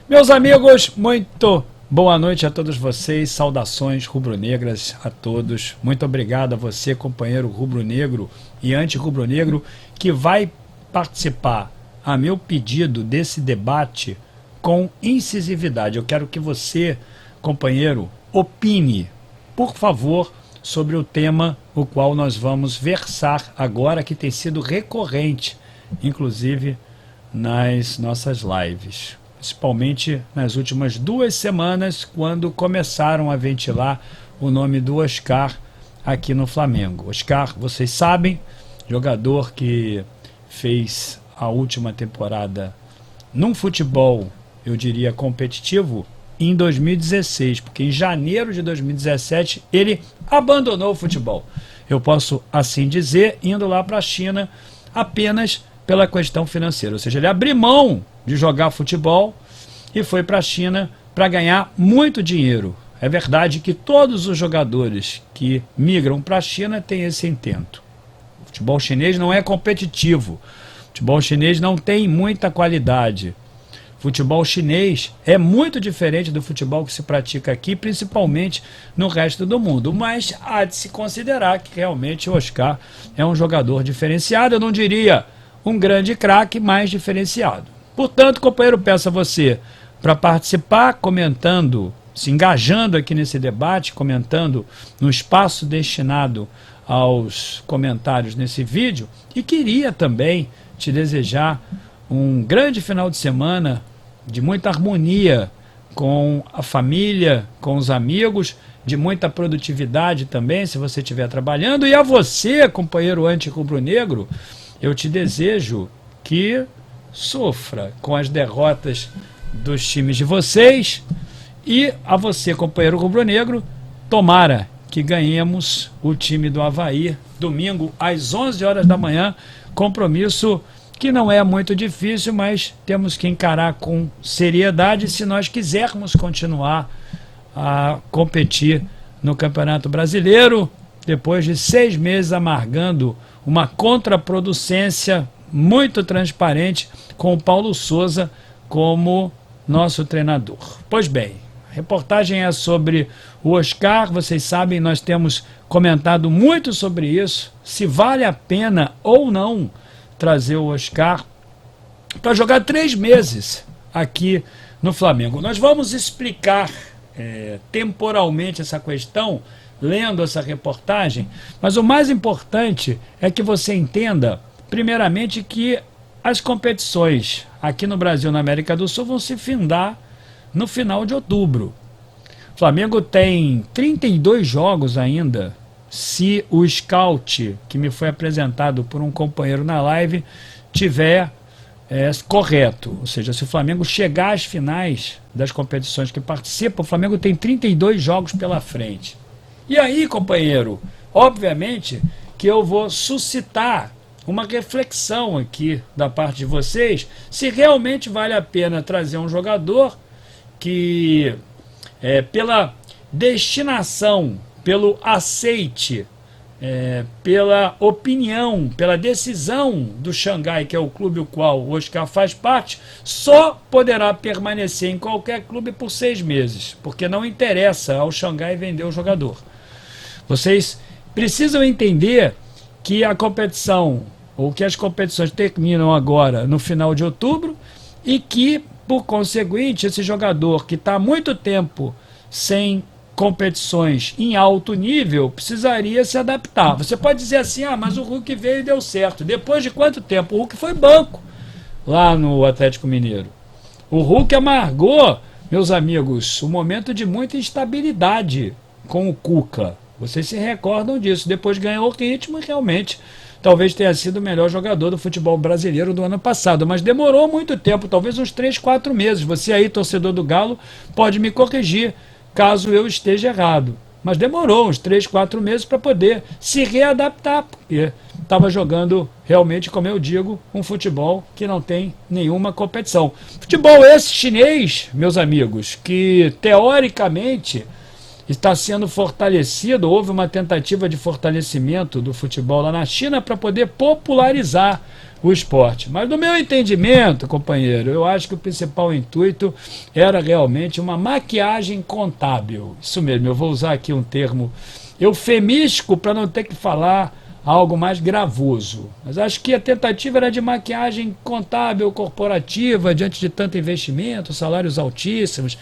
Meus amigos, muito boa noite a todos vocês, saudações rubro-negras a todos. Muito obrigado a você, companheiro rubro-negro e anti-rubro-negro, que vai participar, a meu pedido, desse debate com incisividade. Eu quero que você, companheiro, opine, por favor, sobre o tema o qual nós vamos versar agora, que tem sido recorrente, inclusive nas nossas lives. Principalmente nas últimas 2 semanas, quando começaram a ventilar o nome do Oscar aqui no Flamengo. Oscar, vocês sabem, jogador que fez a última temporada num futebol, eu diria, competitivo, em 2016, porque em janeiro de 2017 ele abandonou o futebol. Eu posso assim dizer, indo lá para a China apenas pela questão financeira, ou seja, ele abriu mão de jogar futebol e foi para a China para ganhar muito dinheiro. É verdade que todos os jogadores que migram para a China têm esse intento. O futebol chinês não é competitivo, o futebol chinês não tem muita qualidade. O futebol chinês é muito diferente do futebol que se pratica aqui, principalmente no resto do mundo. Mas há de se considerar que realmente o Oscar é um jogador diferenciado, eu não diria um grande craque, mais diferenciado. Portanto, companheiro, peço a você para participar, comentando, se engajando aqui nesse debate, comentando no espaço destinado aos comentários nesse vídeo. E queria também te desejar um grande final de semana de muita harmonia com a família, com os amigos, de muita produtividade também, se você estiver trabalhando. E a você, companheiro anti-rubro-negro, eu te desejo que sofra com as derrotas dos times de vocês, e a você, companheiro rubro-negro, tomara que ganhemos o time do Avaí domingo às 11 horas da manhã, compromisso que não é muito difícil, mas temos que encarar com seriedade se nós quisermos continuar a competir no Campeonato Brasileiro, depois de 6 meses amargando uma contraproducência muito transparente com o Paulo Souza como nosso treinador. Pois bem, a reportagem é sobre o Oscar. Vocês sabem, nós temos comentado muito sobre isso, se vale a pena ou não trazer o Oscar para jogar 3 meses aqui no Flamengo. Nós vamos explicar temporalmente essa questão lendo essa reportagem, mas o mais importante é que você entenda, primeiramente, que as competições aqui no Brasil, na América do Sul, vão se findar no final de outubro. O Flamengo tem 32 jogos ainda, se o scout que me foi apresentado por um companheiro na live tiver correto. Ou seja, se o Flamengo chegar às finais das competições que participa, o Flamengo tem 32 jogos pela frente. E aí, companheiro, obviamente que eu vou suscitar uma reflexão aqui da parte de vocês, se realmente vale a pena trazer um jogador que, pela destinação, pelo aceite, pela opinião, pela decisão do Xangai, que é o clube o qual o Oscar faz parte, só poderá permanecer em qualquer clube por 6 meses, porque não interessa ao Xangai vender o jogador. Vocês precisam entender que a competição, ou que as competições terminam agora no final de outubro, e que, por conseguinte, esse jogador que está há muito tempo sem competições em alto nível precisaria se adaptar. Você pode dizer assim, mas o Hulk veio e deu certo. Depois de quanto tempo? O Hulk foi banco lá no Atlético Mineiro. O Hulk amargou, meus amigos, um momento de muita instabilidade com o Cuca. Vocês se recordam disso. Depois ganhou o ritmo e realmente talvez tenha sido o melhor jogador do futebol brasileiro do ano passado, mas demorou muito tempo, talvez uns 3, 4 meses. Você aí, torcedor do Galo, pode me corrigir caso eu esteja errado, mas demorou uns 3, 4 meses para poder se readaptar, porque estava jogando realmente, como eu digo, um futebol que não tem nenhuma competição. Futebol esse chinês, meus amigos, que teoricamente está sendo fortalecido. Houve uma tentativa de fortalecimento do futebol lá na China para poder popularizar o esporte. Mas no meu entendimento, companheiro, eu acho que o principal intuito era realmente uma maquiagem contábil. Isso mesmo, eu vou usar aqui um termo eufemístico para não ter que falar algo mais gravoso. Mas acho que a tentativa era de maquiagem contábil, corporativa, diante de tanto investimento, salários altíssimos.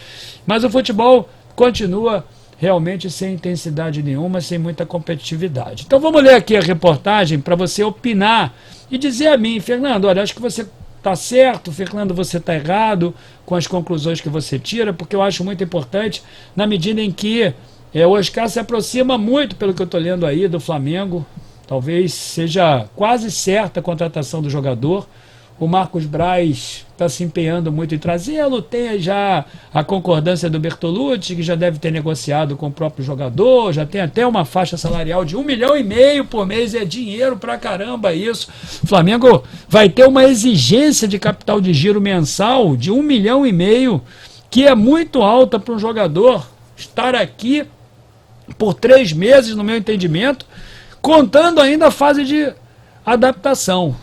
Mas o futebol continua realmente sem intensidade nenhuma, sem muita competitividade. Então vamos ler aqui a reportagem para você opinar e dizer a mim, Fernando, olha, acho que você está certo, Fernando, você está errado com as conclusões que você tira, porque eu acho muito importante, na medida em que o Oscar se aproxima muito, pelo que eu estou lendo aí, do Flamengo. Talvez seja quase certa a contratação do jogador. O Marcos Braz está se empenhando muito em trazê-lo. Tem já a concordância do Bertolucci, que já deve ter negociado com o próprio jogador. Já tem até uma faixa salarial de 1,5 milhão por mês. É dinheiro pra caramba isso. O Flamengo vai ter uma exigência de capital de giro mensal de 1,5 milhão, que é muito alta para um jogador estar aqui por 3 meses, no meu entendimento, contando ainda a fase de adaptação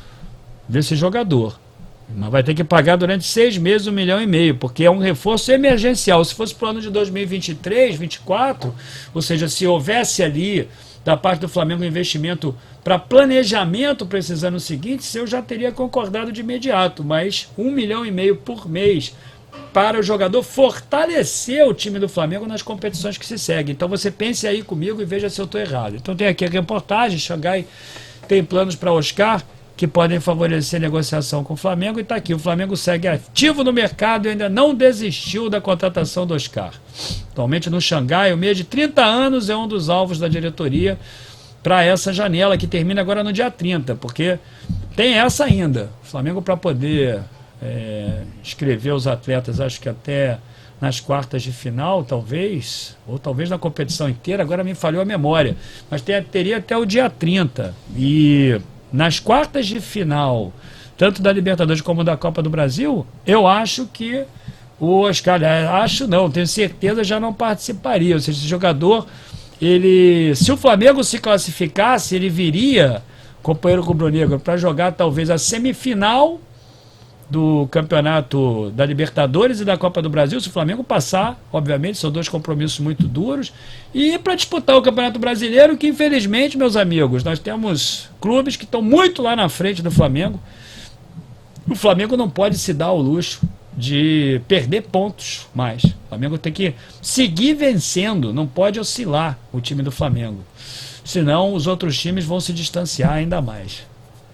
desse jogador. Mas vai ter que pagar durante 6 meses 1,5 milhão, porque é um reforço emergencial. Se fosse para o ano de 2023, 2024, ou seja, se houvesse ali da parte do Flamengo um investimento para planejamento para esses anos seguintes, eu já teria concordado de imediato. Mas 1,5 milhão por mês para o jogador fortalecer o time do Flamengo nas competições que se seguem. Então você pense aí comigo e veja se eu estou errado. Então tem aqui a reportagem, Xangai tem planos para Oscar que podem favorecer a negociação com o Flamengo, e está aqui, o Flamengo segue ativo no mercado e ainda não desistiu da contratação do Oscar. Atualmente no Xangai, o meia de 30 anos é um dos alvos da diretoria para essa janela que termina agora no dia 30, porque tem essa ainda. O Flamengo, para poder inscrever os atletas, acho que até nas quartas de final, talvez, ou talvez na competição inteira, agora me falhou a memória, mas teria até o dia 30. E nas quartas de final, tanto da Libertadores como da Copa do Brasil, eu acho que o Oscar, acho não, tenho certeza, já não participaria. Ou seja, esse jogador, se o Flamengo se classificasse, ele viria, companheiro rubro-negro, para jogar talvez a semifinal do campeonato da Libertadores e da Copa do Brasil, se o Flamengo passar, obviamente, são 2 compromissos muito duros, e para disputar o Campeonato Brasileiro, que infelizmente, meus amigos, nós temos clubes que estão muito lá na frente do Flamengo. O Flamengo não pode se dar ao luxo de perder pontos mais. O Flamengo tem que seguir vencendo, não pode oscilar o time do Flamengo, senão os outros times vão se distanciar ainda mais.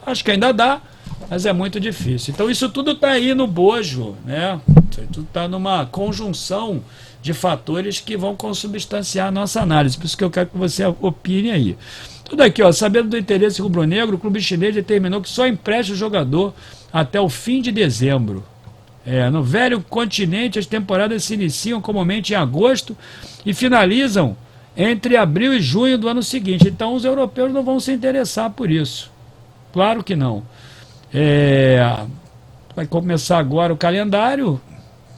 Acho que ainda dá, mas é muito difícil. Então isso tudo está aí no bojo, né? Isso tudo está numa conjunção de fatores que vão consubstanciar a nossa análise. Por isso que eu quero que você opine aí. Tudo aqui, ó, sabendo do interesse rubro-negro, o clube chinês determinou que só empreste o jogador até o fim de dezembro. No velho continente, as temporadas se iniciam comumente em agosto e finalizam entre abril e junho do ano seguinte. Então os europeus não vão se interessar por isso. Claro que não. Vai começar agora o calendário,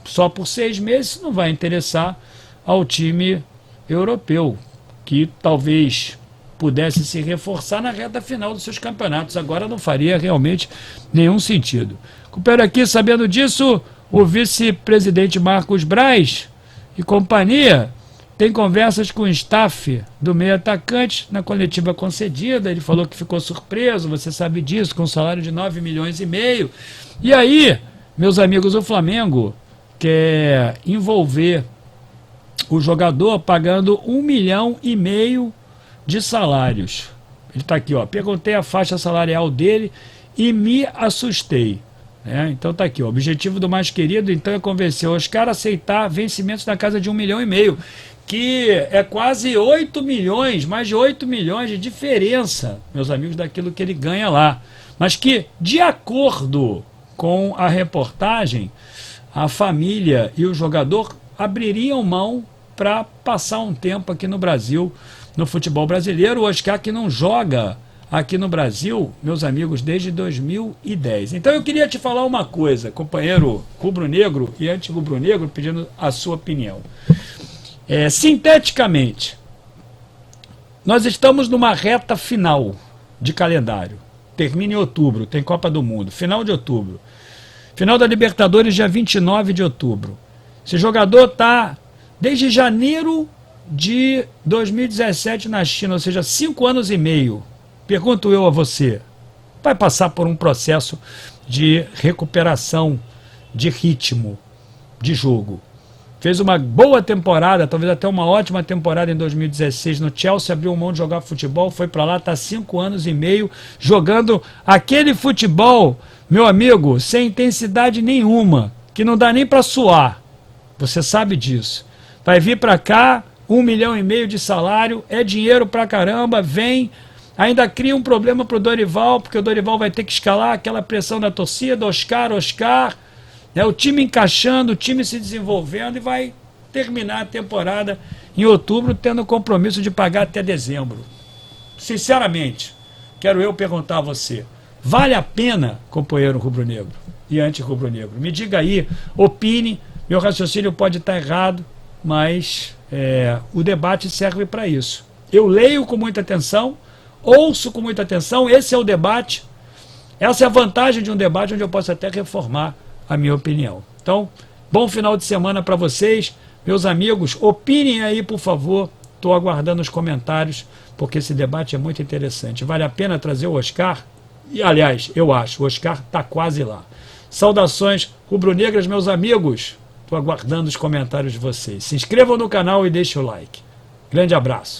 só por 6 meses, não vai interessar ao time europeu, que talvez pudesse se reforçar na reta final dos seus campeonatos. Agora não faria realmente nenhum sentido. Recupero aqui, sabendo disso, o vice-presidente Marcos Braz e companhia tem conversas com o staff do meio atacante na coletiva concedida. Ele falou que ficou surpreso, você sabe disso, com um salário de 9,5 milhões. E aí, meus amigos, o Flamengo quer envolver o jogador pagando 1,5 milhão de salários. Ele está aqui, ó. Perguntei a faixa salarial dele e me assustei. Então está aqui, ó. O objetivo do mais querido então é convencer os caras a aceitar vencimentos na casa de 1,5 milhão, que é quase 8 milhões, mais de 8 milhões de diferença, meus amigos, daquilo que ele ganha lá. Mas que, de acordo com a reportagem, a família e o jogador abririam mão para passar um tempo aqui no Brasil, no futebol brasileiro. O Oscar, que não joga aqui no Brasil, meus amigos, desde 2010. Então eu queria te falar uma coisa, companheiro rubro-negro e anti-rubro-negro, pedindo a sua opinião. Sinteticamente, nós estamos numa reta final de calendário. termina em outubro, tem Copa do Mundo, final de outubro. Final da Libertadores, dia 29 de outubro. Esse jogador está desde janeiro de 2017 na China, ou seja, 5 anos e meio. Pergunto eu a você, vai passar por um processo de recuperação de ritmo de jogo. Fez uma boa temporada, talvez até uma ótima temporada em 2016 no Chelsea, abriu mão de jogar futebol, foi para lá, está 5 anos e meio jogando aquele futebol, meu amigo, sem intensidade nenhuma, que não dá nem para suar. Você sabe disso. Vai vir para cá, 1,5 milhão de salário, é dinheiro pra caramba, vem, ainda cria um problema pro Dorival, porque o Dorival vai ter que escalar aquela pressão da torcida, Oscar, né, o time encaixando, o time se desenvolvendo e vai terminar a temporada em outubro, tendo o compromisso de pagar até dezembro. Sinceramente, quero eu perguntar a você, vale a pena, companheiro rubro-negro e anti-rubro-negro? Me diga aí, opine, meu raciocínio pode estar errado, mas o debate serve para isso. Eu leio com muita atenção, ouço com muita atenção, esse é o debate, essa é a vantagem de um debate onde eu posso até reformar a minha opinião. Então, bom final de semana para vocês, meus amigos, opinem aí, por favor, estou aguardando os comentários, porque esse debate é muito interessante. Vale a pena trazer o Oscar? E, aliás, eu acho, o Oscar está quase lá. Saudações rubro-negras, meus amigos, estou aguardando os comentários de vocês. Se inscrevam no canal e deixem o like. Grande abraço.